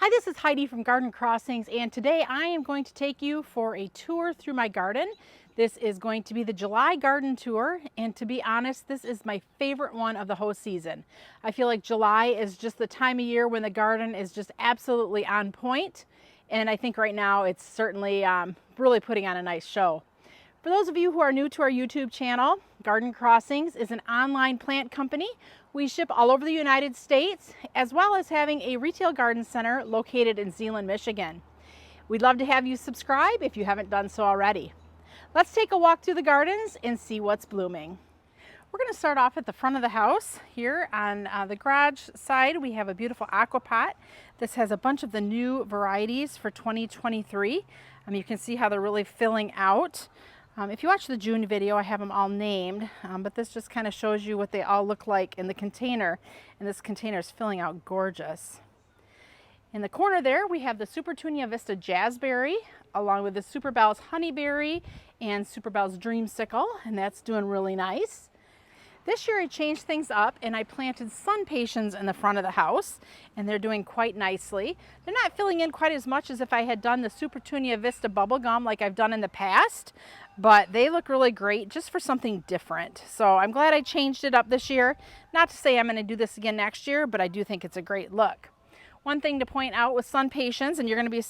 Hi, this is Heidi from Garden Crossings, and today I am going to take you for a tour through my garden. This is going to be the July garden tour, and to be honest, this is my favorite one of the whole season. I feel like July is just the time of year when the garden is just absolutely on point, and I think right now it's certainly really putting on a nice show. For those of you who are new to our YouTube channel, Garden Crossings is an online plant company. We ship all over the United States, as well as having a retail garden center located in Zeeland, Michigan. We'd love to have you subscribe if you haven't done so already. Let's take a walk through the gardens and see what's blooming. We're going to start off at the front of the house. Here on the garage side, we have a beautiful aqua pot. This has a bunch of the new varieties for 2023. You can see how they're really filling out. If you watch the June video, I have them all named, but this just kind of shows you what they all look like in the container, and this container is filling out gorgeous. In the corner there, we have the Supertunia Vista Jazzberry, along with the Superbell's Honeyberry and Superbell's Dreamsicle, and that's doing really nice. This year I changed things up and I planted sun patiens in the front of the house, and they're doing quite nicely. They're not filling in quite as much as if I had done the Supertunia Vista bubblegum like I've done in the past, but they look really great just for something different. So I'm glad I changed it up this year. Not to say I'm going to do this again next year, but I do think it's a great look. One thing to point out with sun patiens, and you're going to be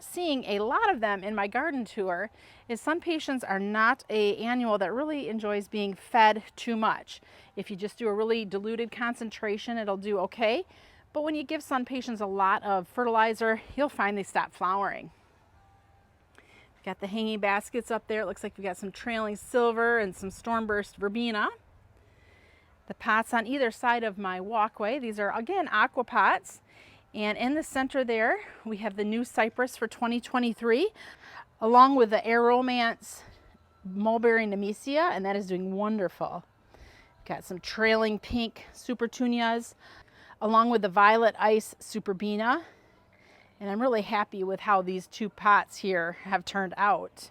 seeing a lot of them in my garden tour, is sun patiens are not an annual that really enjoys being fed too much. If you just do a really diluted concentration, it'll do okay. But when you give sun patiens a lot of fertilizer, you'll find they stop flowering. We've got the hanging baskets up there. It looks like we've got some trailing silver and some stormburst verbena. The pots on either side of my walkway, these are again aqua pots. And in the center there, we have the new cypress for 2023, along with the Air Romance mulberry nemesia, and that is doing wonderful. Got some trailing pink Supertunias, along with the violet ice Superbena, and I'm really happy with how these two pots here have turned out.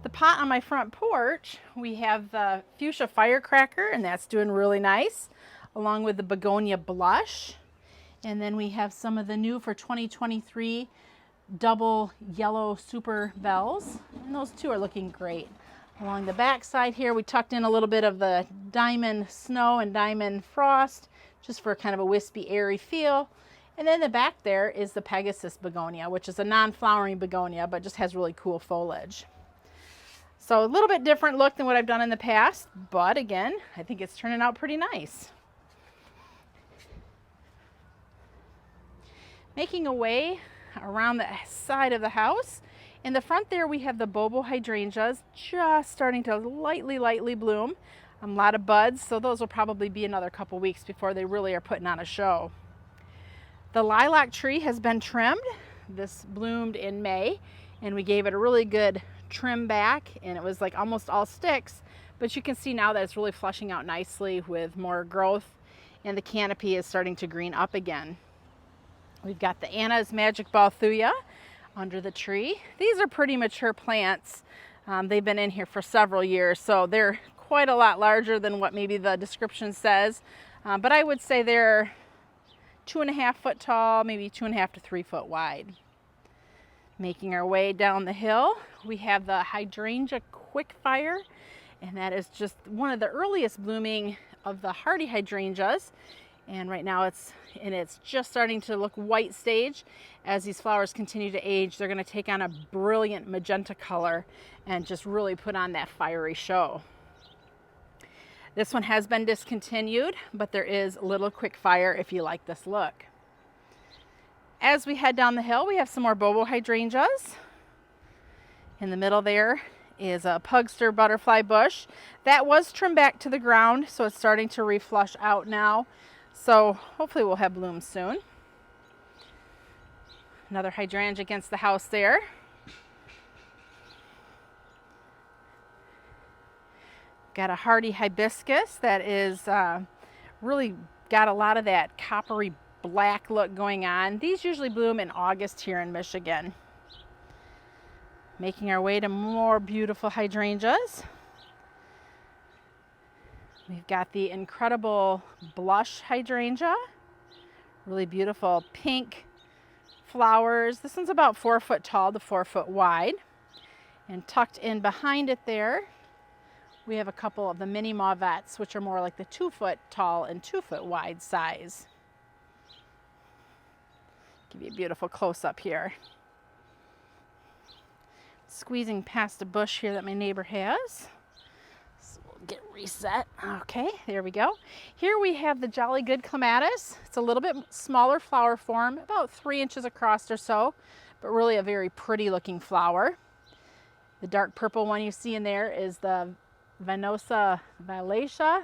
The pot on my front porch, we have the fuchsia firecracker, and that's doing really nice, along with the begonia blush. And then we have some of the new for 2023 double yellow super bells, and those two are looking great. Along the back side here, we tucked in a little bit of the diamond snow and diamond frost, just for kind of a wispy, airy feel. And then the back there is the Pegasus begonia, which is a non-flowering begonia, but just has really cool foliage. So a little bit different look than what I've done in the past, but again, I think it's turning out pretty nice. Making a way around the side of the house. In the front there, we have the Bobo hydrangeas just starting to lightly bloom. A lot of buds, so those will probably be another couple weeks before they really are putting on a show. The lilac tree has been trimmed. This bloomed in May, and we gave it a really good trim back, and it was like almost all sticks, but you can see now that it's really flushing out nicely with more growth, and the canopy is starting to green up again. We've got the Anna's Magic Ball Thuya under the tree. These are pretty mature plants. They've been in here for several years, so they're quite a lot larger than what maybe the description says. But I would say they're 2.5 foot tall, maybe 2.5 to 3 foot wide. Making our way down the hill, we have the hydrangea quickfire, and that is just one of the earliest blooming of the hardy hydrangeas. And right now it's just starting to look white stage. As these flowers continue to age, they're going to take on a brilliant magenta color and just really put on that fiery show. This one has been discontinued, but there is a little quick fire if you like this look. As we head down the hill, we have some more Bobo hydrangeas. In the middle there is a pugster butterfly bush. That was trimmed back to the ground, so it's starting to reflush out now. So hopefully we'll have blooms soon. Another hydrangea against the house there. Got a hardy hibiscus that is really got a lot of that coppery black look going on. These usually bloom in August here in Michigan. Making our way to more beautiful hydrangeas. We've got the incredible blush hydrangea Really beautiful pink flowers. This one's about 4 foot tall to 4 foot wide. And tucked in behind it there, we have a couple of the mini mauvettes, which are more like the 2 foot tall and 2 foot wide size. Give you a beautiful close up here. Squeezing past a bush here that my neighbor has. So we'll get reset. Okay, there we go. Here we have the Jolly Good Clematis. It's a little bit smaller flower form, about 3 inches across or so, but really a very pretty looking flower. The dark purple one you see in there is the Venosa violacea,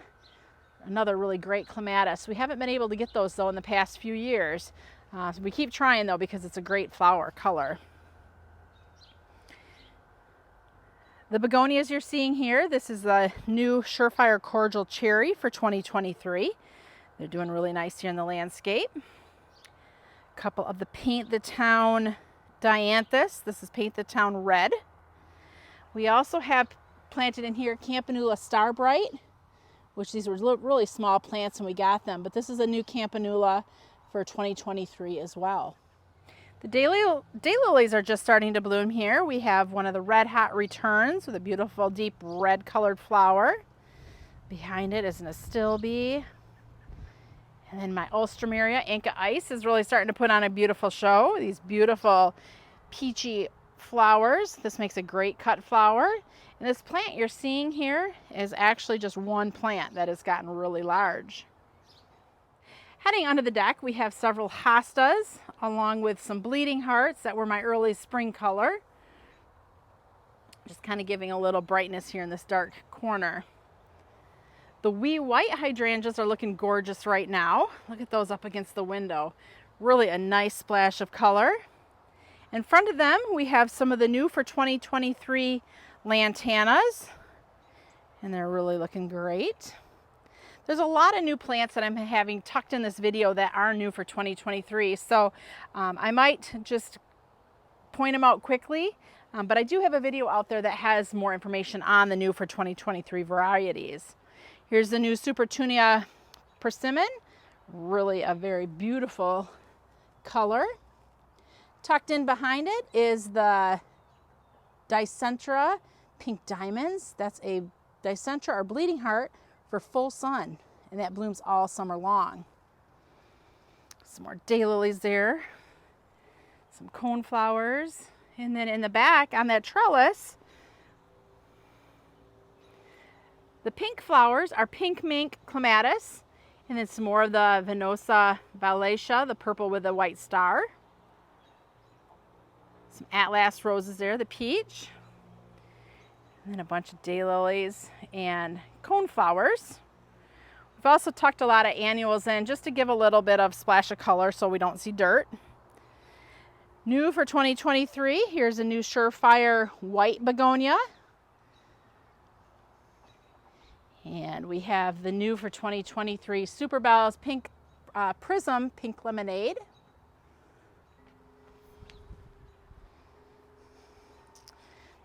another really great clematis. We haven't been able to get those though in the past few years. So we keep trying though because it's a great flower color. The begonias you're seeing here, this is the new Surefire Cordial Cherry for 2023. They're doing really nice here in the landscape. A couple of the Paint the Town Dianthus. This is Paint the Town Red. We also have planted in here Campanula Starbright, which these were really small plants when we got them, but this is a new Campanula for 2023 as well. The daylilies are just starting to bloom here. We have one of the Red Hot Returns with a beautiful deep red colored flower. Behind it is an astilbe. And then my Ulstrameria Inca Ice is really starting to put on a beautiful show. These beautiful peachy flowers. This makes a great cut flower. And this plant you're seeing here is actually just one plant that has gotten really large. Heading onto the deck, we have several hostas along with some bleeding hearts that were my early spring color. Just kind of giving a little brightness here in this dark corner. The wee white hydrangeas are looking gorgeous right now. Look at those up against the window. Really a nice splash of color. In front of them, we have some of the new for 2023 lantanas, and they're really looking great. There's a lot of new plants that I'm having tucked in this video that are new for 2023, so I might just point them out quickly, but I do have a video out there that has more information on the new for 2023 varieties. Here's the new Supertunia persimmon, really a very beautiful color. Tucked in behind it is the Dicentra Pink Diamonds. That's a Dicentra or bleeding heart for full sun, and that blooms all summer long. Some more daylilies there, some coneflowers, and then in the back on that trellis, the pink flowers are Pink Mink Clematis, and then some more of the Venosa violacea, the purple with the white star. Some Atlas roses there, the peach. And then a bunch of daylilies and coneflowers. We've also tucked a lot of annuals in just to give a little bit of splash of color so we don't see dirt. New for 2023, here's a new Surefire white begonia. And we have the new for 2023 Super Bells Pink Prism Pink Lemonade.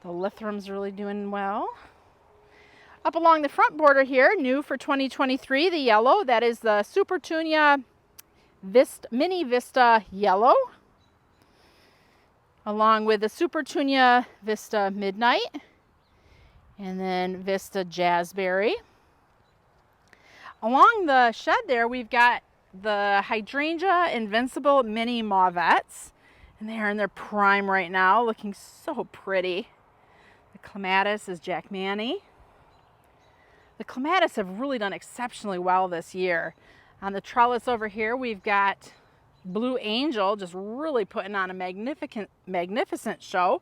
The lithrum's really doing well. Up along the front border here, new for 2023, the yellow, that is the Supertunia Mini Vista Yellow, along with the Supertunia Vista Midnight, and then Vista Jazzberry. Along the shed there, we've got the Hydrangea Invincible Mini Mauvettes, and they are in their prime right now, looking so pretty. The Clematis is Jack Manny. The Clematis have really done exceptionally well this year. On the trellis over here, we've got Blue Angel just really putting on a magnificent show.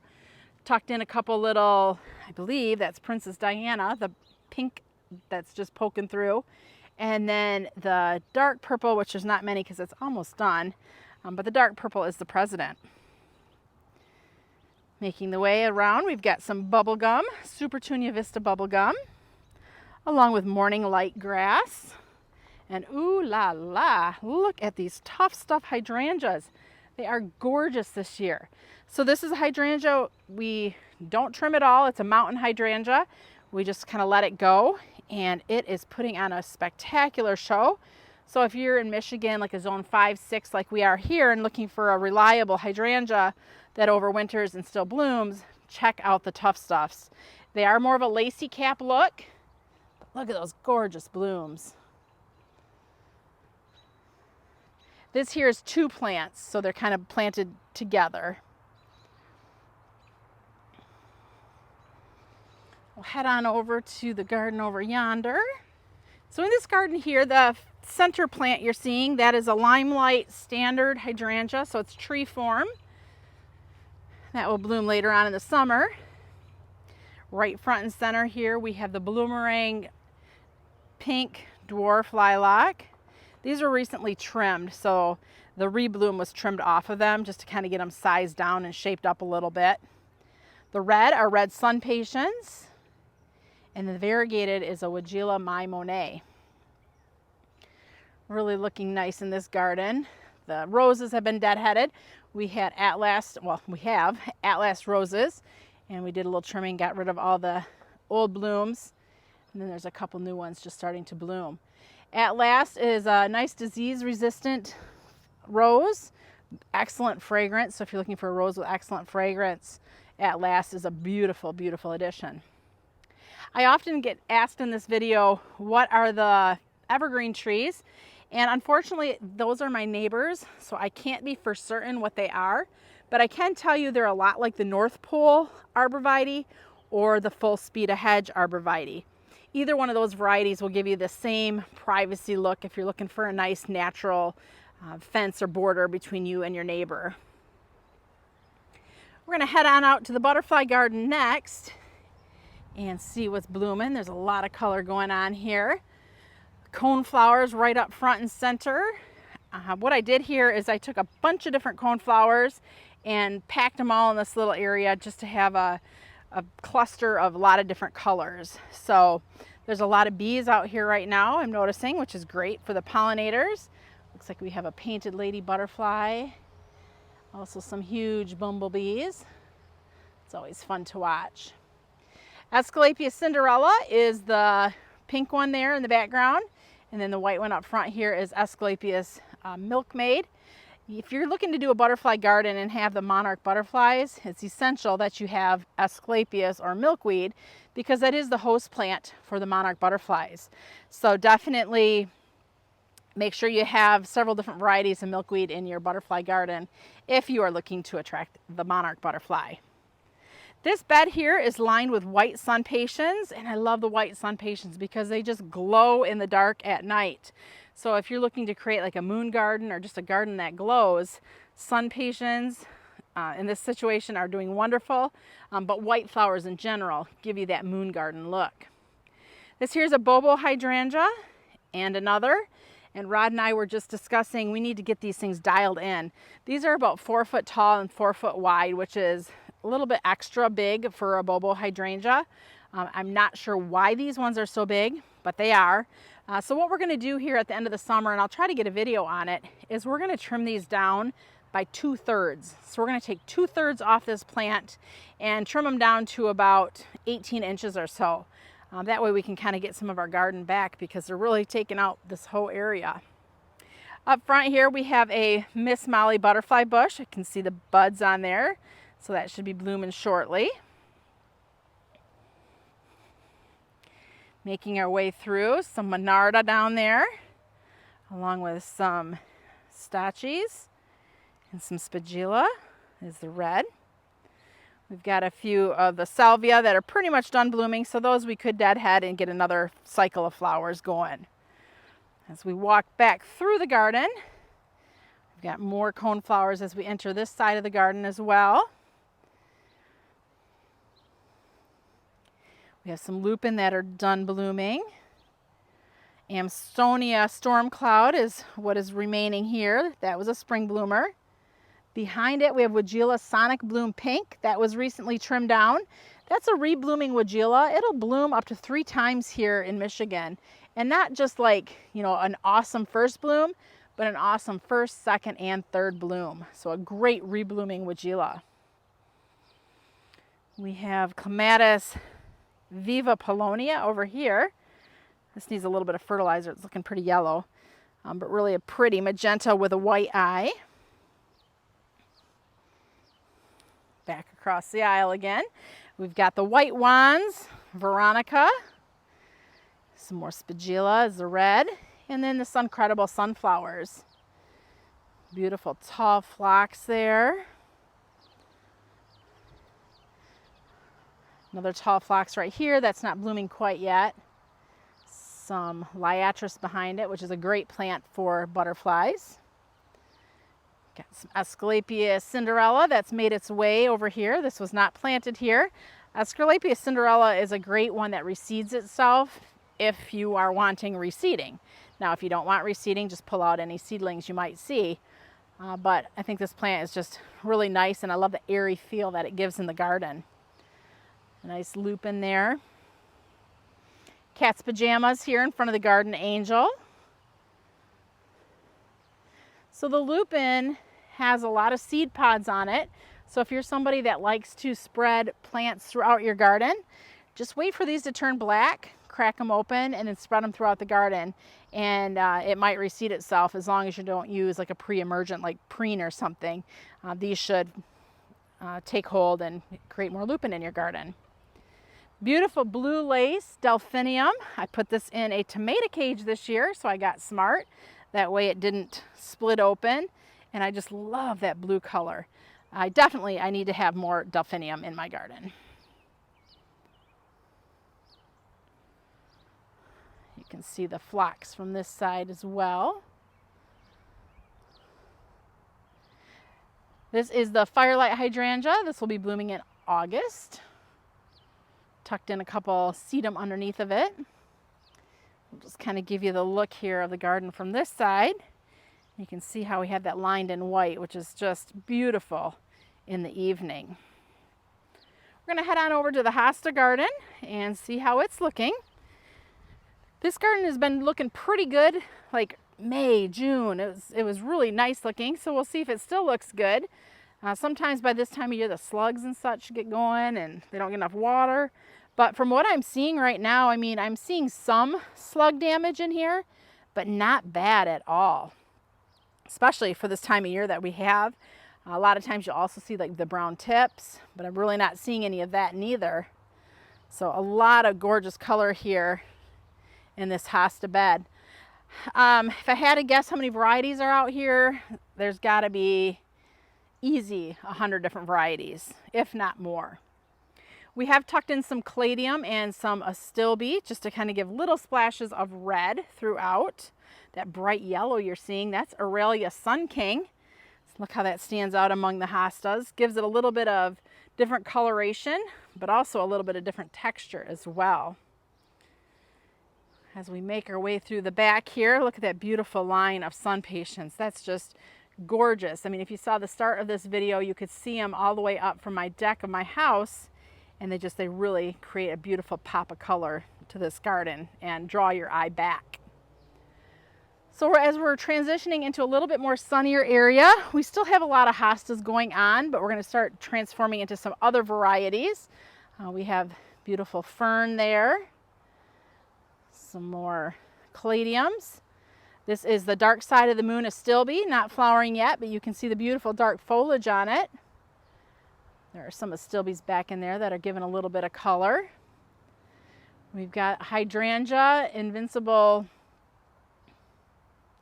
Tucked in a couple little, I believe that's Princess Diana, the pink that's just poking through. And then the dark purple, which there's not many because it's almost done, but the dark purple is the President. Making the way around, we've got some bubblegum, Supertunia Vista bubblegum, along with Morning Light grass. And ooh la la, look at these tough stuff hydrangeas. They are gorgeous this year. So this is a hydrangea. We don't trim it all. It's a mountain hydrangea. We just kind of let it go, and it is putting on a spectacular show. So if you're in Michigan, like a zone 5, 6, like we are here, and looking for a reliable hydrangea that overwinters and still blooms, check out the Tough Stuffs. They are more of a lacy cap look. But look at those gorgeous blooms. This here is 2 plants, so they're kind of planted together. We'll head on over to the garden over yonder. So in this garden here, the center plant you're seeing, that is a limelight standard hydrangea, so it's tree form. That will bloom later on in the summer. Right front and center here, we have the bloomerang pink dwarf lilac. These were recently trimmed, so the rebloom was trimmed off of them just to kind of get them sized down and shaped up a little bit. The red are red sun patience, and the variegated is a Weigela My Monet. Really looking nice in this garden. The roses have been deadheaded. We had Atlas roses, and we did a little trimming, got rid of all the old blooms, and then there's a couple new ones just starting to bloom. Atlas is a nice disease-resistant rose, excellent fragrance. So if you're looking for a rose with excellent fragrance, Atlas is a beautiful, beautiful addition. I often get asked in this video, what are the evergreen trees? And unfortunately, those are my neighbors, so I can't be for certain what they are, but I can tell you they're a lot like the North Pole arborvitae or the Full Speed Ahead arborvitae. Either one of those varieties will give you the same privacy look if you're looking for a nice natural fence or border between you and your neighbor. We're going to head on out to the butterfly garden next and see what's blooming. There's a lot of color going on here. Cone flowers right up front and center. What I did here is I took a bunch of different cone flowers and packed them all in this little area just to have a cluster of a lot of different colors. So there's a lot of bees out here right now, I'm noticing, which is great for the pollinators. Looks like we have a painted lady butterfly. Also some huge bumblebees. It's always fun to watch. Asclepias Cinderella is the pink one there in the background. And then the white one up front here is Asclepias Milkmaid. If you're looking to do a butterfly garden and have the monarch butterflies, it's essential that you have Asclepias or milkweed, because that is the host plant for the monarch butterflies. So definitely make sure you have several different varieties of milkweed in your butterfly garden if you are looking to attract the monarch butterfly. This bed here is lined with white sun patiens, and I love the white sun patiens because they just glow in the dark at night. So if you're looking to create like a moon garden or just a garden that glows, sun patiens in this situation are doing wonderful, but white flowers in general give you that moon garden look. This here's a Bobo hydrangea and another, and Rod and I were just discussing we need to get these things dialed in. These are about 4 foot tall and 4 foot wide, which is a little bit extra big for a Bobo hydrangea. I'm not sure why these ones are so big, but they are. So what we're going to do here at the end of the summer, and I'll try to get a video on it, is we're going to trim these down by 2/3. So we're going to take 2/3 off this plant and trim them down to about 18 inches or so. That way we can kind of get some of our garden back, because they're really taking out this whole area. Up front here we have a Miss Molly butterfly bush. I can see the buds on there, so that should be blooming shortly. Making our way through some Monarda down there, along with some Stachys and some Spigilla is the red. We've got a few of the Salvia that are pretty much done blooming, so those we could deadhead and get another cycle of flowers going. As we walk back through the garden, we've got more cone flowers as we enter this side of the garden as well. We have some lupin that are done blooming. Amstonia storm cloud is what is remaining here. That was a spring bloomer. Behind it we have Weigela Sonic Bloom Pink. That was recently trimmed down. That's a reblooming Weigela. It'll bloom up to 3 times here in Michigan. And not just like, an awesome first bloom, but an awesome first, second, and third bloom. So a great reblooming Weigela. We have Clematis Viva Polonia over here. This needs a little bit of fertilizer. It's looking pretty yellow. but really a pretty magenta with a white eye. Back across the aisle again. We've got the white wands, Veronica, some more Spagilas, the red, and then the Suncredible sunflowers. Beautiful tall phlox there. Another tall phlox right here that's not blooming quite yet. Some liatris behind it, which is a great plant for butterflies. Got some Asclepias cinderella that's made its way over here. This was not planted here. Asclepias cinderella is a great one that reseeds itself if you are wanting reseeding. Now, if you don't want reseeding, just pull out any seedlings you might see. But I think this plant is just really nice, and I love the airy feel that it gives in the garden. A nice lupin there. Cat's pajamas here in front of the garden angel. So the lupin has a lot of seed pods on it. So if you're somebody that likes to spread plants throughout your garden, just wait for these to turn black, crack them open, and then spread them throughout the garden. And it might reseed itself as long as you don't use like a pre-emergent like preen or something. These should take hold and create more lupin in your garden. Beautiful blue lace delphinium. I put this in a tomato cage this year, so I got smart. That way it didn't split open, and I just love that blue color. I need to have more delphinium in my garden. You can see the phlox from this side as well. This is the Firelight hydrangea. This will be blooming in August. Tucked in a couple sedum underneath of it. We'll just kind of give you the look here of the garden from this side. You can see how we have that lined in white, which is just beautiful in the evening. We're going to head on over to the Hosta garden and see how it's looking. This garden has been looking pretty good, like May, June. It was really nice looking, so we'll see if it still looks good. Sometimes by this time of year, the slugs and such get going and they don't get enough water. But from what I'm seeing right now, I mean, I'm seeing some slug damage in here, but not bad at all, especially for this time of year that we have. A lot of times you'll also see like the brown tips, but I'm really not seeing any of that neither. So a lot of gorgeous color here in this Hosta bed. If I had to guess how many varieties are out here, there's got to be easy 100 different varieties, if not more. We have tucked in some caladium and some astilbe just to kind of give little splashes of red throughout. That bright yellow you're seeing, that's Aurelia Sun King. So look how that stands out among the hostas. Gives it a little bit of different coloration, but also a little bit of different texture as well. As we make our way through the back here, look at that beautiful line of sun patience. That's just gorgeous. I mean, if you saw the start of this video, you could see them all the way up from my deck of my house, and they really create a beautiful pop of color to this garden and draw your eye back. So as we're transitioning into a little bit more sunnier area, we still have a lot of hostas going on, but we're going to start transforming into some other varieties. We have beautiful fern there, some more caladiums. This is the dark side of the moon astilbe, not flowering yet, but you can see the beautiful dark foliage on it. There are some astilbes back in there that are giving a little bit of color. We've got hydrangea, invincible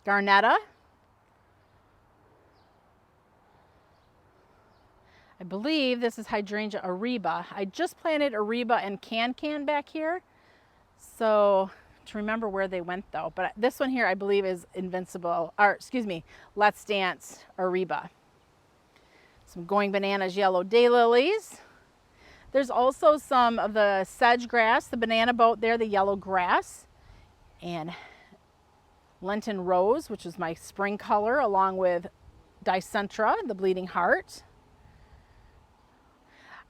garnetta. I believe this is hydrangea ariba. I just planted ariba and can back here, so to remember where they went though. But this one here I believe is Let's Dance ariba. Some Going Bananas yellow daylilies. There's also some of the sedge grass, the banana boat there, the yellow grass, and Lenten rose, which is my spring color, along with Dicentra, the bleeding heart.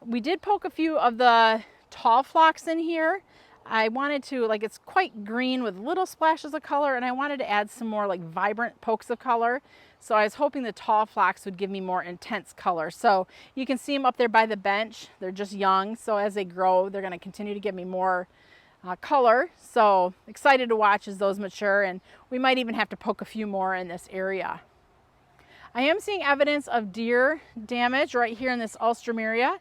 We did poke a few of the tall phlox in here. I wanted to, like, it's quite green with little splashes of color, and I wanted to add some more like vibrant pokes of color. So I was hoping the tall phlox would give me more intense color. So you can see them up there by the bench. They're just young, so as they grow, they're going to continue to give me more color. So excited to watch as those mature, and we might even have to poke a few more in this area. I am seeing evidence of deer damage right here in this alstroemeria.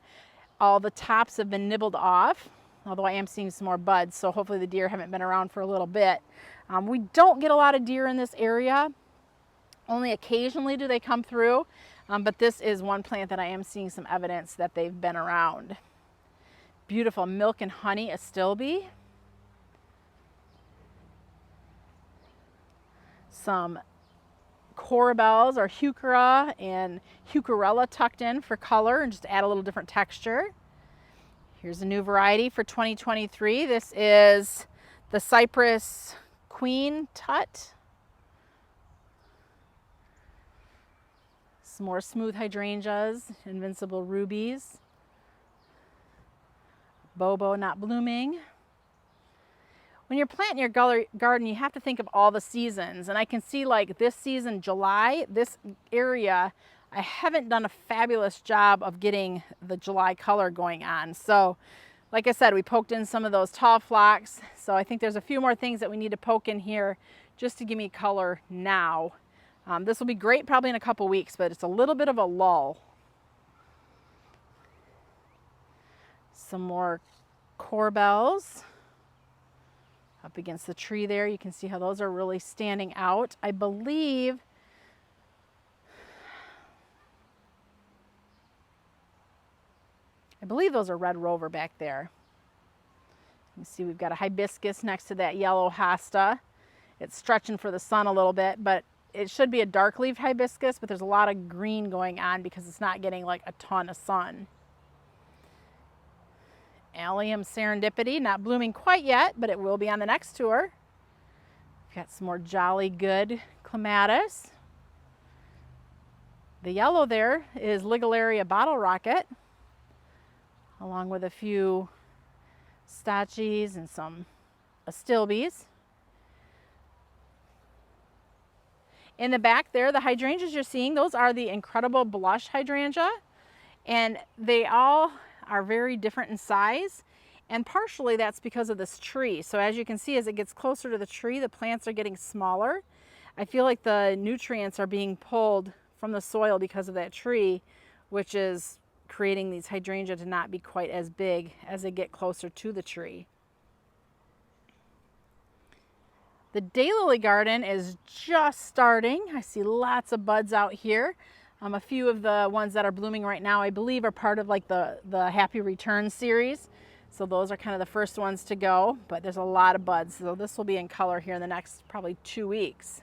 All the tops have been nibbled off, although I am seeing some more buds, so hopefully the deer haven't been around for a little bit. We don't get a lot of deer in this area. Only occasionally do they come through, but this is one plant that I am seeing some evidence that they've been around. Beautiful milk and honey astilbe. Some corabels or heuchera and heucherella tucked in for color and just add a little different texture. Here's a new variety for 2023. This is the Cypress Queen Tut. Some more smooth hydrangeas, invincible rubies. Bobo not blooming. When you're planting your garden, you have to think of all the seasons. And I can see like this season, July, this area, I haven't done a fabulous job of getting the July color going on. So like I said, we poked in some of those tall phlox. So I think there's a few more things that we need to poke in here just to give me color now. This will be great probably in a couple weeks, but it's a little bit of a lull. Some more corbels up against the tree there. You can see how those are really standing out. I believe those are red rover back there. You see we've got a hibiscus next to that yellow hosta. It's stretching for the sun a little bit, but it should be a dark leaf hibiscus, but there's a lot of green going on because it's not getting like a ton of sun. Allium serendipity, not blooming quite yet, but it will be on the next tour. We've got some more jolly good clematis. The yellow there is Ligularia bottle rocket, along with a few stachys and some astilbes. In the back there, the hydrangeas you're seeing, those are the incredible blush hydrangea, and they all are very different in size, and partially that's because of this tree. So as you can see, as it gets closer to the tree, the plants are getting smaller. I feel like the nutrients are being pulled from the soil because of that tree, which is creating these hydrangea to not be quite as big as they get closer to the tree. The daylily garden is just starting. I see lots of buds out here. A few of the ones that are blooming right now, I believe, are part of like the Happy Return series. So those are kind of the first ones to go, but there's a lot of buds. So this will be in color here in the next probably 2 weeks.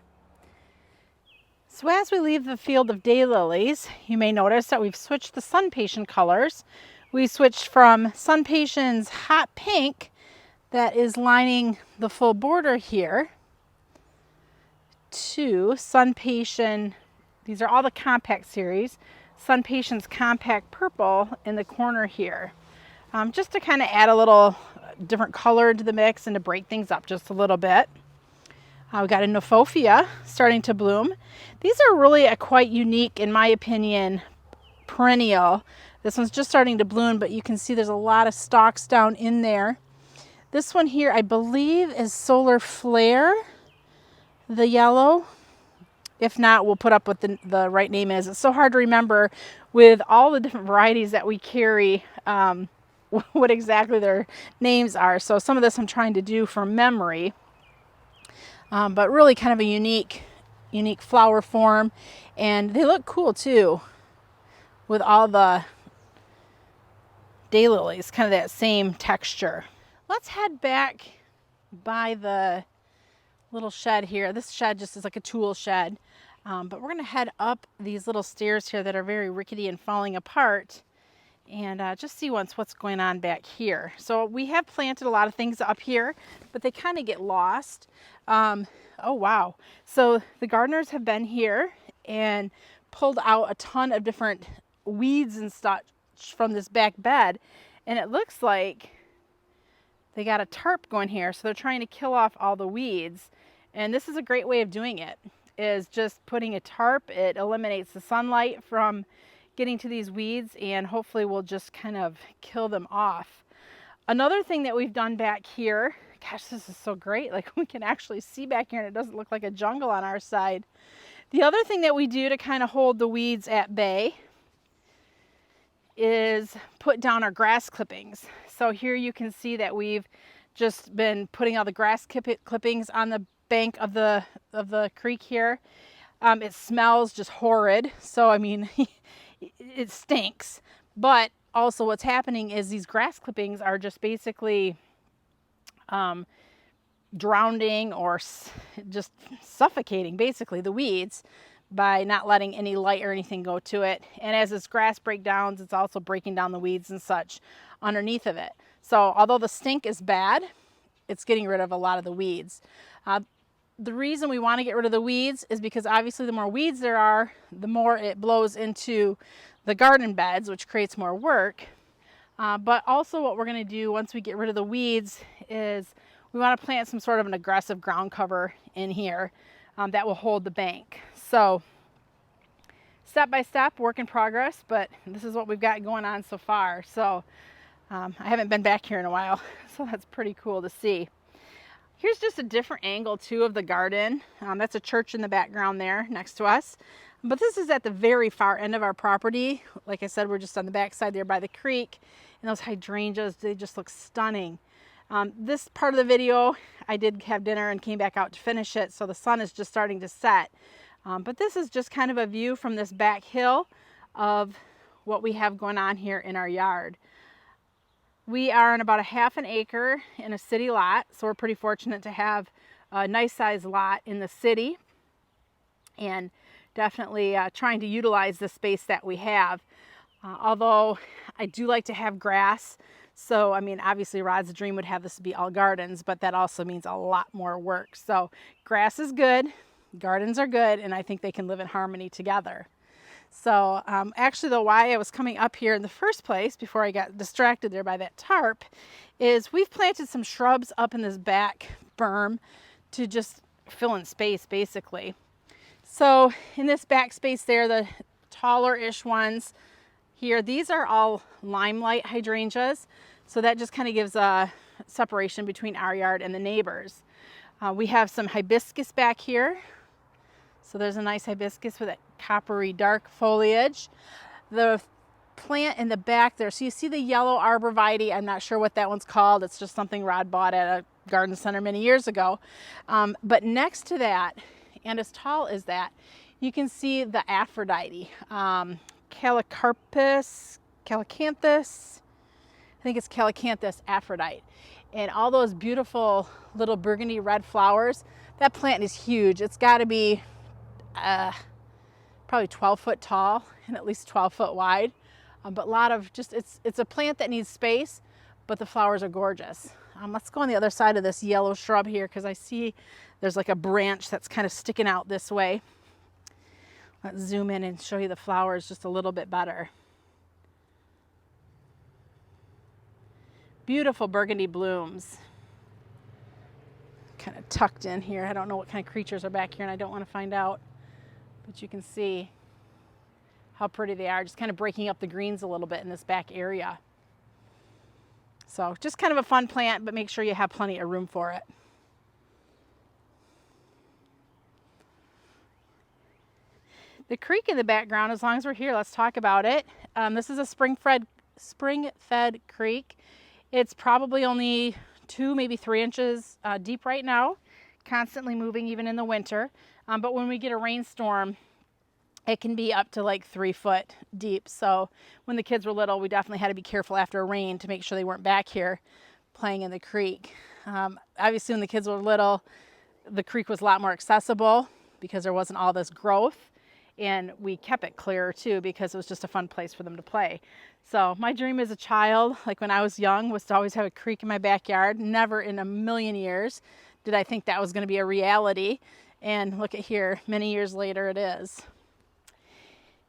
So as we leave the field of daylilies, you may notice that we've switched the Sun Patient colors. We switched from Sun Patient's hot pink that is lining the full border here to Sun Patient. These are all the compact series. Sun Patient's compact purple in the corner here. Just to kind of add a little different color into the mix and to break things up just a little bit. We've got a Nophophia starting to bloom. These are really a quite unique, in my opinion, perennial. This one's just starting to bloom, but you can see there's a lot of stalks down in there. This one here, I believe, is Solar Flare, the yellow. If not, we'll put up what the right name is. It's so hard to remember with all the different varieties that we carry what exactly their names are. So some of this I'm trying to do from memory, but really kind of a unique flower form, and they look cool too with all the daylilies, kind of that same texture. Let's head back by the little shed here. This shed just is like a tool shed, but we're going to head up these little stairs here that are very rickety and falling apart, and just see what's going on back here. So we have planted a lot of things up here, but they kind of get lost. Oh wow. So the gardeners have been here and pulled out a ton of different weeds and stuff from this back bed, and it looks like they got a tarp going here, so they're trying to kill off all the weeds. And this is a great way of doing it, is just putting a tarp. It eliminates the sunlight from getting to these weeds, and hopefully will just kind of kill them off. Another thing that we've done back here, Gosh, this is so great. Like we can actually see back here and it doesn't look like a jungle on our side. The other thing that we do to kind of hold the weeds at bay is put down our grass clippings. So here you can see that we've just been putting all the grass clippings on the bank of the creek here. It smells just horrid. So I mean, it stinks. But also what's happening is these grass clippings are just basically drowning or just suffocating basically the weeds by not letting any light or anything go to it. And as this grass breakdowns, it's also breaking down the weeds and such underneath of it. So although the stink is bad, it's getting rid of a lot of the weeds. The reason we want to get rid of the weeds is because obviously the more weeds there are, the more it blows into the garden beds, which creates more work. But also what we're going to do once we get rid of the weeds is we want to plant some sort of an aggressive ground cover in here that will hold the bank. So step by step, work in progress, but this is what we've got going on so far. So I haven't been back here in a while, so that's pretty cool to see. Here's just a different angle too of the garden. That's a church in the background there next to us. But this is at the very far end of our property. Like I said, we're just on the back side there by the creek. And those hydrangeas, they just look stunning. This part of the video, I did have dinner and came back out to finish it. So the sun is just starting to set. But this is just kind of a view from this back hill of what we have going on here in our yard. We are on about a half an acre in a city lot, so we're pretty fortunate to have a nice sized lot in the city and definitely trying to utilize the space that we have. Although I do like to have grass, so I mean obviously Rod's dream would have this to be all gardens, but that also means a lot more work. So grass is good, gardens are good, and I think they can live in harmony together. So actually though, why I was coming up here in the first place before I got distracted there by that tarp is we've planted some shrubs up in this back berm to just fill in space basically. So in this back space there, the taller-ish ones here, these are all limelight hydrangeas. So that just kind of gives a separation between our yard and the neighbors. We have some hibiscus back here. So there's a nice hibiscus with that coppery dark foliage. The plant in the back there, so you see the yellow arborvitae. I'm not sure what that one's called. It's just something Rod bought at a garden center many years ago. But next to that, and as tall as that, you can see the Aphrodite, Calacanthus, I think it's Calacanthus Aphrodite. And all those beautiful little burgundy red flowers. That plant is huge. It's got to be probably 12 foot tall and at least 12 foot wide. But a lot of just, it's a plant that needs space, but the flowers are gorgeous. Let's go on the other side of this yellow shrub here because I see there's like a branch that's kind of sticking out this way. Let's zoom in and show you the flowers just a little bit better. Beautiful burgundy blooms. Kind of tucked in here. I don't know what kind of creatures are back here and I don't want to find out. But you can see how pretty they are, just kind of breaking up the greens a little bit in this back area. So just kind of a fun plant, but make sure you have plenty of room for it. The creek in the background, as long as we're here, let's talk about it. This is a spring-fed creek. It's probably only 2, maybe 3 inches deep right now, constantly moving even in the winter. But when we get a rainstorm, it can be up to like 3 foot deep. So when the kids were little, we definitely had to be careful after a rain to make sure they weren't back here playing in the creek. Obviously when the kids were little, the creek was a lot more accessible because there wasn't all this growth. And we kept it clear too because it was just a fun place for them to play. So my dream as a child, like when I was young, was to always have a creek in my backyard. Never in a million years did I think that was going to be a reality. And look at here, many years later it is.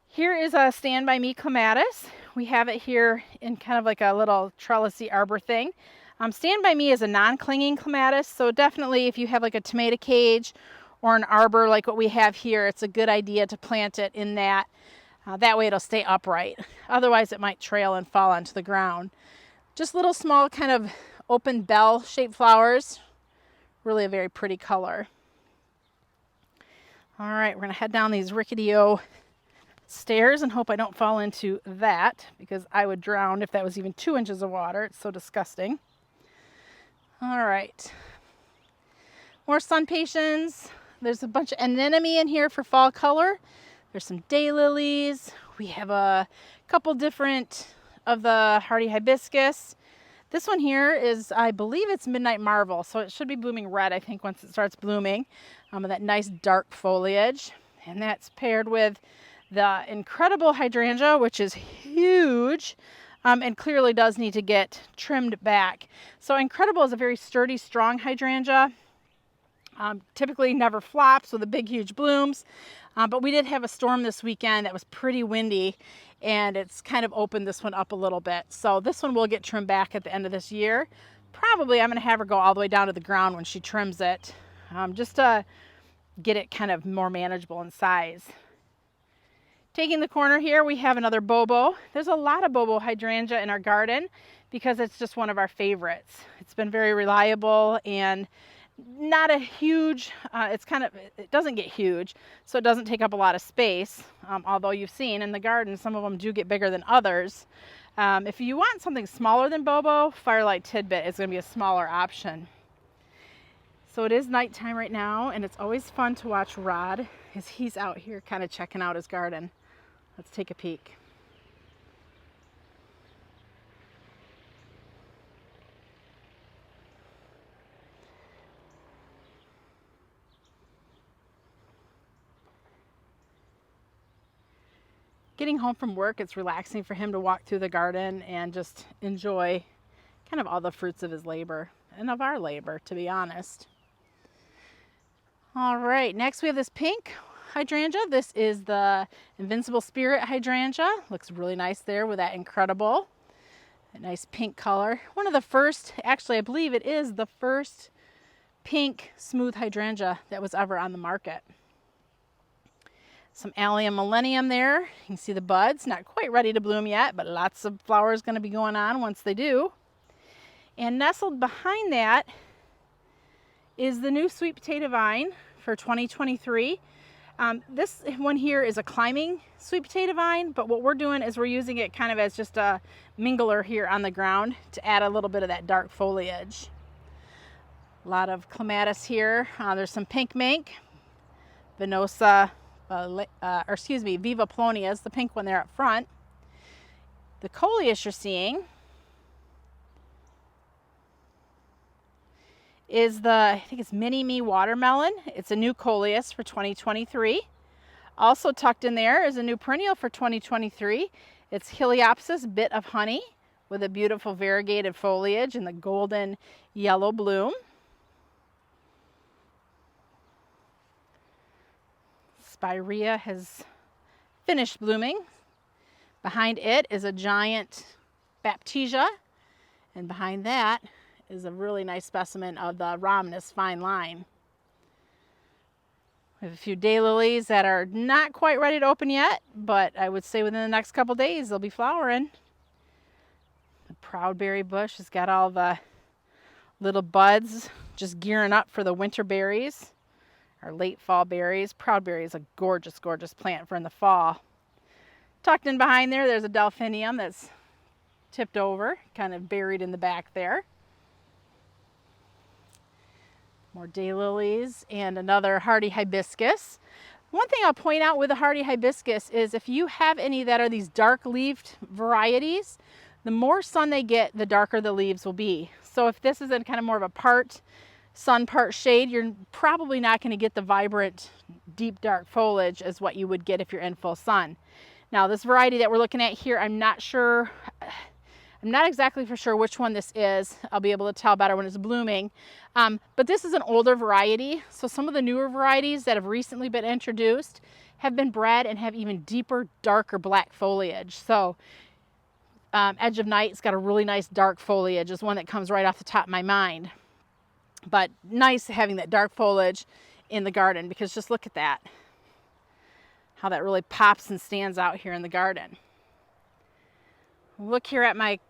Here is a Stand By Me Clematis. We have it here in kind of like a little trellisy arbor thing. Stand By Me is a non-clinging clematis, so definitely if you have like a tomato cage or an arbor like what we have here, it's a good idea to plant it in that. That way it'll stay upright. Otherwise it might trail and fall onto the ground. Just little small kind of open bell-shaped flowers. Really a very pretty color. All right, we're gonna head down these rickety-o stairs and hope I don't fall into that, because I would drown if that was even 2 inches of water. It's so disgusting. All right, more sun patiens. There's a bunch of anemone in here for fall color. There's some daylilies. We have a couple different of the hardy hibiscus. This one here is, I believe it's Midnight Marvel, so it should be blooming red, I think, once it starts blooming. With that nice dark foliage. And that's paired with the incredible hydrangea, which is huge, and clearly does need to get trimmed back. So incredible is a very sturdy, strong hydrangea. Typically never flops with the big, huge blooms. But we did have a storm this weekend that was pretty windy, and it's kind of opened this one up a little bit. So this one will get trimmed back at the end of this year. Probably I'm going to have her go all the way down to the ground when she trims it, just to get it kind of more manageable in size. Taking the corner here, we have another bobo. There's a lot of bobo hydrangea in our garden because it's just one of our favorites. It's been very reliable and not a huge, it doesn't get huge, so it doesn't take up a lot of space. Although you've seen in the garden, some of them do get bigger than others. If you want something smaller than bobo, Firelight Tidbit is going to be a smaller option. So it is nighttime right now, and it's always fun to watch Rod as he's out here kind of checking out his garden. Let's take a peek. Getting home from work, it's relaxing for him to walk through the garden and just enjoy kind of all the fruits of his labor, and of our labor, to be honest. All right, next we have this pink hydrangea. This is the Invincible Spirit hydrangea. Looks really nice there with that incredible, that nice pink color. One of the first, actually I believe it is the first pink smooth hydrangea that was ever on the market. Some Allium Millennium there. You can see the buds, not quite ready to bloom yet, but lots of flowers going to be going on once they do. And nestled behind that is the new sweet potato vine for 2023. This one here is a climbing sweet potato vine, but what we're doing is we're using it kind of as just a mingler here on the ground to add a little bit of that dark foliage. A lot of Clematis here. There's some pink mink, Venosa, Viva Polonias, the pink one there up front. The coleus you're seeing is I think it's Mini Me Watermelon. It's a new coleus for 2023. Also tucked in there is a new perennial for 2023. It's Heliopsis Bit of Honey with a beautiful variegated foliage and the golden yellow bloom. Spirea has finished blooming. Behind it is a giant Baptisia, and behind that is a really nice specimen of the Rhamnus fine line. We have a few daylilies that are not quite ready to open yet, but I would say within the next couple days they'll be flowering. The proudberry bush has got all the little buds just gearing up for the winter berries, or late fall berries. Proudberry is a gorgeous, gorgeous plant for in the fall. Tucked in behind there, there's a delphinium that's tipped over, kind of buried in the back there. More daylilies and another hardy hibiscus. One thing I'll point out with the hardy hibiscus is if you have any that are these dark leaved varieties, the more sun they get, the darker the leaves will be. So if this is in kind of more of a part sun, part shade, you're probably not going to get the vibrant, deep dark foliage as what you would get if you're in full sun. Now this variety that we're looking at here, I'm not exactly for sure which one this is. I'll be able to tell better when it's blooming. But this is an older variety. So some of the newer varieties that have recently been introduced have been bred and have even deeper, darker black foliage. So Edge of Night's got a really nice dark foliage, is one that comes right off the top of my mind. But nice having that dark foliage in the garden, because just look at that. How that really pops and stands out here in the garden. Look here at my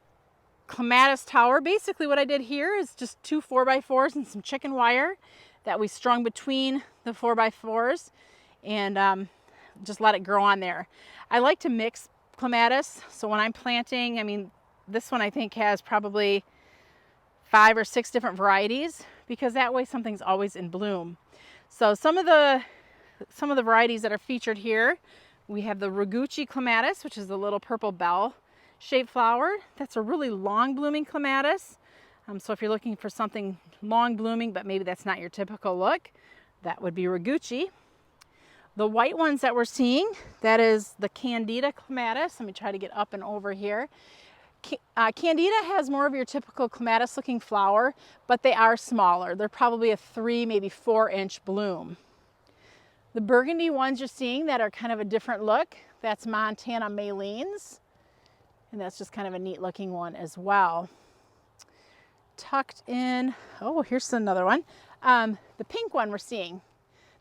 clematis tower. Basically what I did here is just 2 4x4s and some chicken wire that we strung between the 4x4s and just let it grow on there. I like to mix clematis, so when I'm planting, I mean, this one I think has probably 5 or 6 different varieties, because that way something's always in bloom. So some of the varieties that are featured here, we have the Raguchi clematis, which is the little purple bell shaped flower. That's a really long blooming clematis. So if you're looking for something long blooming, but maybe that's not your typical look, that would be Raguchi. The white ones that we're seeing, that is the Candida clematis. Let me try to get up and over here. Candida has more of your typical clematis looking flower, but they are smaller. They're probably a 3, maybe 4-inch bloom. The burgundy ones you're seeing that are kind of a different look, that's Montana Malines. And that's just kind of a neat looking one as well. Tucked in, oh, here's another one. The pink one we're seeing,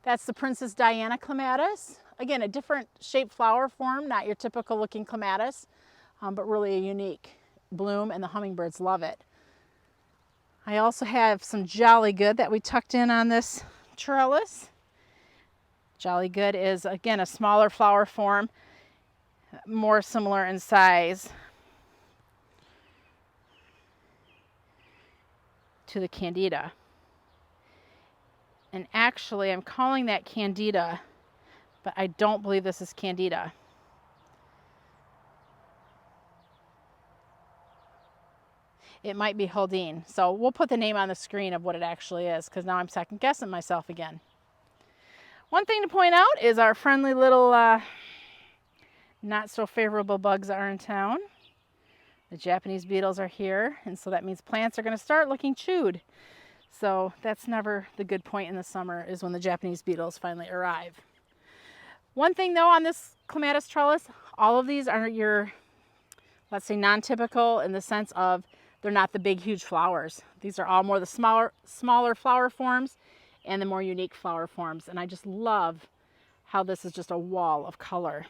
that's the Princess Diana clematis. Again, a different shaped flower form, not your typical looking clematis, but really a unique bloom, and the hummingbirds love it. I also have some Jolly Good that we tucked in on this trellis. Jolly Good is, again, a smaller flower form, more similar in size to the Candida. And actually, I'm calling that Candida, but I don't believe this is Candida. It might be Haldane. So we'll put the name on the screen of what it actually is, because now I'm second guessing myself again. One thing to point out is our friendly little not so favorable bugs are in town. The Japanese beetles are here, and so that means plants are going to start looking chewed. So that's never the good point in the summer, is when the Japanese beetles finally arrive. One thing though on this clematis trellis, all of these are your, let's say, non-typical in the sense of they're not the big huge flowers. These are all more the smaller flower forms and the more unique flower forms. And I just love how this is just a wall of color.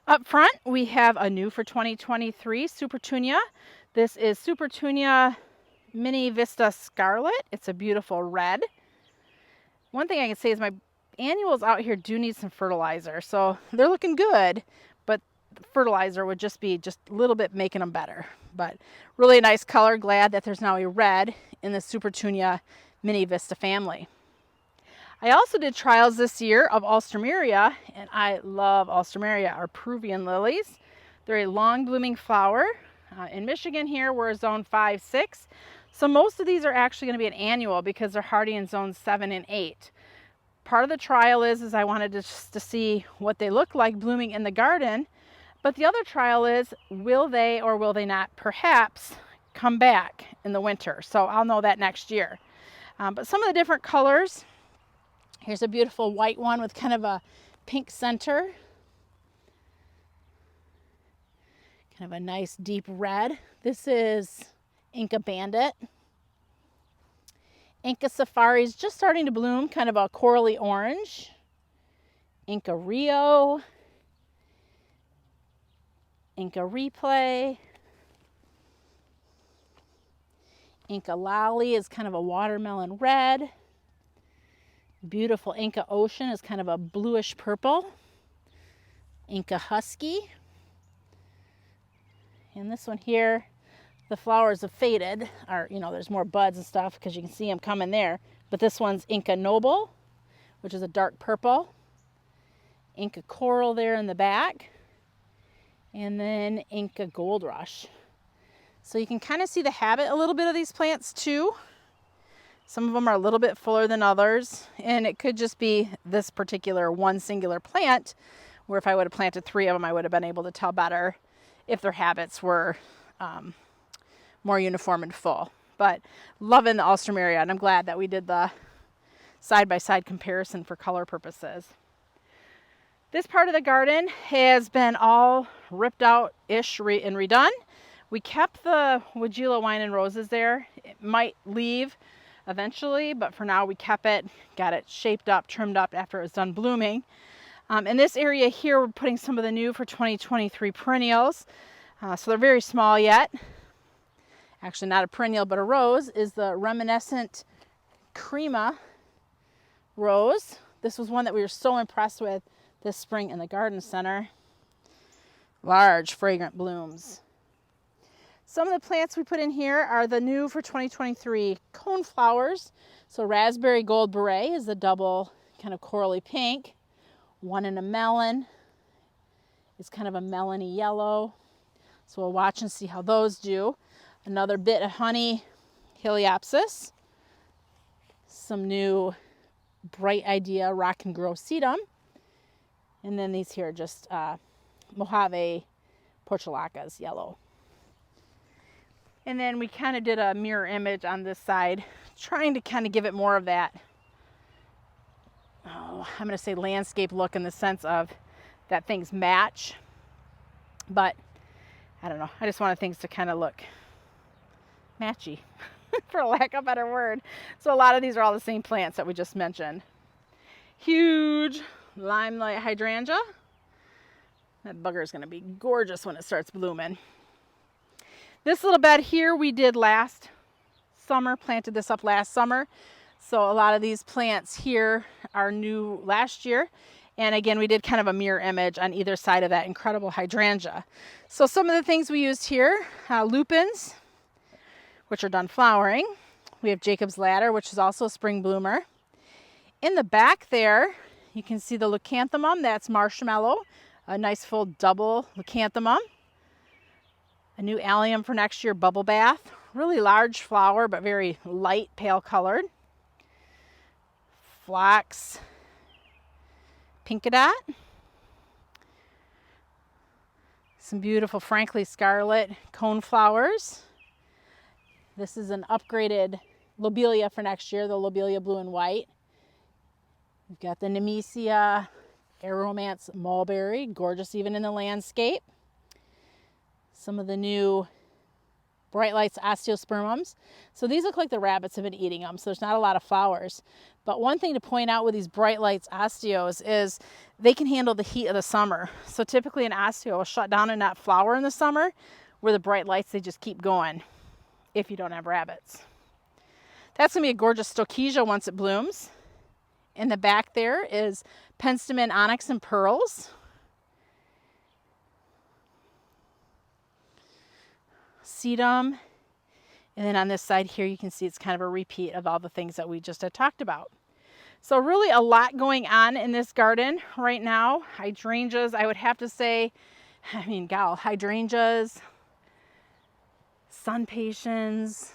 Up front, we have a new for 2023 Supertunia. This is Supertunia Mini Vista Scarlet. It's a beautiful red. One thing I can say is my annuals out here do need some fertilizer. So they're looking good, but fertilizer would just be a little bit making them better. But really nice color. Glad that there's now a red in the Supertunia Mini Vista family. I also did trials this year of Alstroemeria, and I love Alstroemeria, our Peruvian lilies. They're a long blooming flower. In Michigan here, we're zone 5, 6. So most of these are actually going to be an annual because they're hardy in zones 7 and 8. Part of the trial is I wanted to see what they look like blooming in the garden. But the other trial is, will they or will they not perhaps come back in the winter? So I'll know that next year. But some of the different colors, here's a beautiful white one with kind of a pink center. Kind of a nice deep red. This is Inca Bandit. Inca Safari is just starting to bloom, kind of a corally orange. Inca Rio. Inca Replay. Inca Lally is kind of a watermelon red. Beautiful Inca Ocean is kind of a bluish purple. Inca Husky. And this one here, the flowers have faded, or there's more buds and stuff because you can see them coming there. But this one's Inca Noble, which is a dark purple. Inca Coral there in the back. And then Inca Gold Rush. So you can kind of see the habit a little bit of these plants too. Some of them are a little bit fuller than others, and it could just be this particular one singular plant, where if I would have planted 3 of them, I would have been able to tell better if their habits were more uniform and full. But loving the Alstroemeria, and I'm glad that we did the side-by-side comparison for color purposes. This part of the garden has been all ripped out-ish and redone. We kept the Weigela Wine and Roses there. It might leave eventually, but for now we kept it, got it shaped up, trimmed up after it was done blooming. In this area here, we're putting some of the new for 2023 perennials. So they're very small yet. Actually not a perennial, but a rose is the reminiscent crema rose. This was one that we were so impressed with this spring in the garden center. Large fragrant blooms. Some of the plants we put in here are the new for 2023 cone flowers. So raspberry gold beret is the double kind of corally pink. One in a melon. It's kind of a melony yellow. So we'll watch and see how those do. Another bit of honey Heliopsis. Some new bright idea rock and grow sedum. And then these here are just Mojave portulacas, yellow. And then we kind of did a mirror image on this side, trying to kind of give it more of that, I'm going to say landscape look, in the sense of that things match. But I don't know, I just wanted things to kind of look matchy, for lack of a better word. So a lot of these are all the same plants that we just mentioned. Huge limelight hydrangea. That bugger is going to be gorgeous when it starts blooming. This little bed here we did last summer, planted this up last summer. So a lot of these plants here are new last year. And again, we did kind of a mirror image on either side of that incredible hydrangea. So some of the things we used here, lupins, which are done flowering. We have Jacob's Ladder, which is also a spring bloomer. In the back there, you can see the leucanthemum, that's marshmallow, a nice full double leucanthemum. A new allium for next year, bubble bath. Really large flower, but very light, pale colored. Phlox pinkadot. Some beautiful, frankly scarlet cone flowers. This is an upgraded lobelia for next year, the lobelia blue and white. We've got the Nemesia Aromance mulberry, gorgeous even in the landscape. Some of the new Bright Lights osteospermums. So these look like the rabbits have been eating them, so there's not a lot of flowers. But one thing to point out with these Bright Lights osteos is they can handle the heat of the summer. So typically an osteo will shut down and not flower in the summer, where the Bright Lights, they just keep going if you don't have rabbits. That's going to be a gorgeous stoichesia once it blooms. In the back there is penstemon onyx and pearls. Sedum. And then on this side here, you can see it's kind of a repeat of all the things that we just had talked about. So really a lot going on in this garden right now. Hydrangeas, I would have to say, hydrangeas, sun patiens,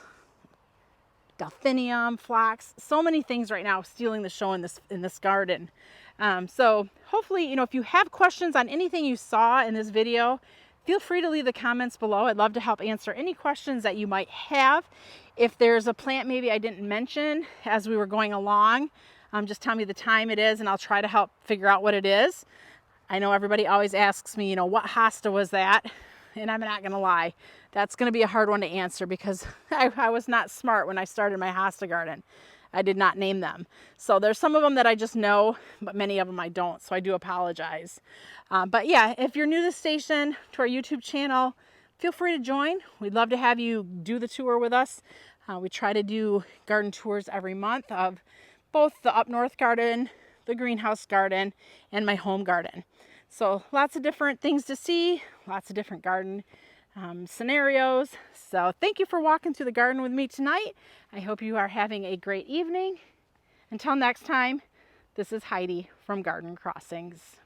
delphinium, phlox, so many things right now stealing the show in this garden. So hopefully, if you have questions on anything you saw in this video, feel free to leave the comments below. I'd love to help answer any questions that you might have. If there's a plant maybe I didn't mention as we were going along, just tell me the time it is and I'll try to help figure out what it is. I know everybody always asks me, what hosta was that? And I'm not gonna lie, that's gonna be a hard one to answer because I was not smart when I started my hosta garden. I did not name them. So there's some of them that I just know, but many of them I don't, so I do apologize. But yeah, if you're new to the station, to our YouTube channel, feel free to join. We'd love to have you do the tour with us. We try to do garden tours every month of both the up north garden, the greenhouse garden, and my home garden. So lots of different things to see, lots of different garden scenarios. So thank you for walking through the garden with me tonight. I hope you are having a great evening. Until next time, this is Heidi from Garden Crossings.